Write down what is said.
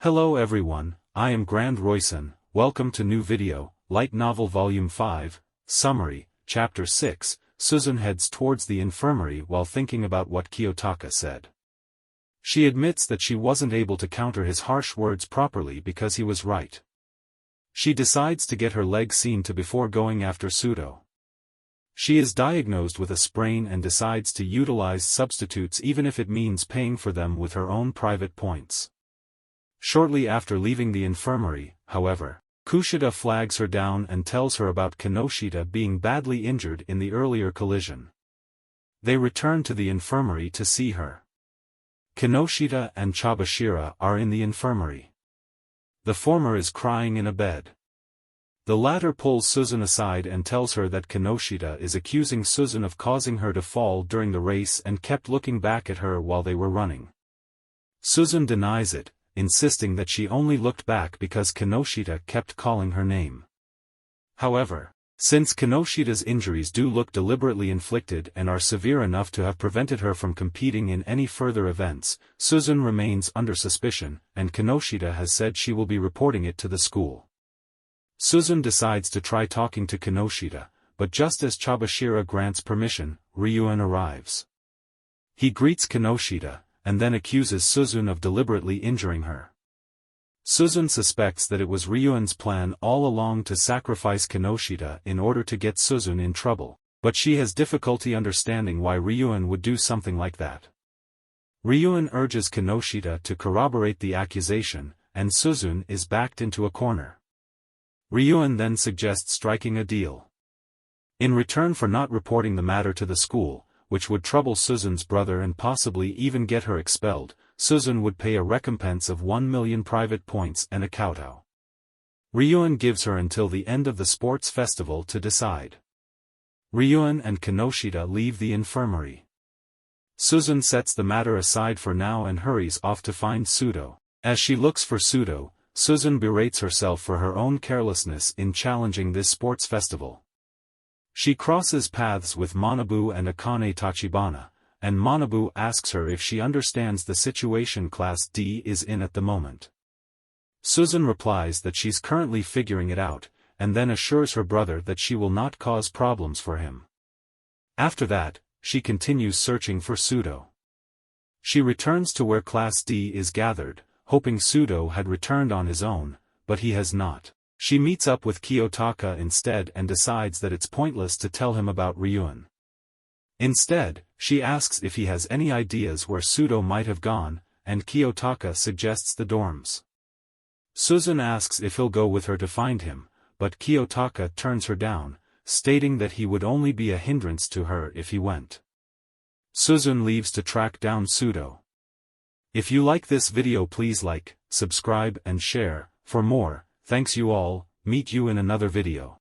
Hello everyone, I am Grand Royson. Welcome to new video, Light Novel Volume 5, Summary, Chapter 6, Suzune heads towards the infirmary while thinking about what Kiyotaka said. She admits that she wasn't able to counter his harsh words properly because he was right. She decides to get her leg seen to before going after Shōjo. She is diagnosed with a sprain and decides to utilize substitutes even if it means paying for them with her own private points. Shortly after leaving the infirmary, however, Kushida flags her down and tells her about Kinoshita being badly injured in the earlier collision. They return to the infirmary to see her. Kinoshita and Chabashira are in the infirmary. The former is crying in a bed. The latter pulls Suzune aside and tells her that Kinoshita is accusing Suzune of causing her to fall during the race and kept looking back at her while they were running. Suzune denies it, insisting that she only looked back because Kinoshita kept calling her name. However, since Kinoshita's injuries do look deliberately inflicted and are severe enough to have prevented her from competing in any further events, Suzune remains under suspicion, and Kinoshita has said she will be reporting it to the school. Suzune decides to try talking to Kinoshita, but just as Chabashira grants permission, Ryuen arrives. He greets Kinoshita, and then accuses Suzune of deliberately injuring her. Suzune suspects that it was Ryuen's plan all along to sacrifice Kinoshita in order to get Suzune in trouble, but she has difficulty understanding why Ryuen would do something like that. Ryuen urges Kinoshita to corroborate the accusation, and Suzune is backed into a corner. Ryuen then suggests striking a deal. In return for not reporting the matter to the school, which would trouble Suzune's brother and possibly even get her expelled, Suzune would pay a recompense of 1 million private points and a kowtow. Ryuen gives her until the end of the sports festival to decide. Ryuen and Kinoshita leave the infirmary. Suzune sets the matter aside for now and hurries off to find Shōjo. As she looks for Shōjo, Suzune berates herself for her own carelessness in challenging this sports festival. She crosses paths with Manabu and Akane Tachibana, and Manabu asks her if she understands the situation Class D is in at the moment. Suzune replies that she's currently figuring it out, and then assures her brother that she will not cause problems for him. After that, she continues searching for Shōjo. She returns to where Class D is gathered, hoping Shōjo had returned on his own, but he has not. She meets up with Kiyotaka instead and decides that it's pointless to tell him about Ryuen. Instead, she asks if he has any ideas where Shōjo might have gone, and Kiyotaka suggests the dorms. Suzune asks if he'll go with her to find him, but Kiyotaka turns her down, stating that he would only be a hindrance to her if he went. Suzune leaves to track down Shōjo. If you like this video, please like, subscribe and share. For more, thanks you all, meet you in another video.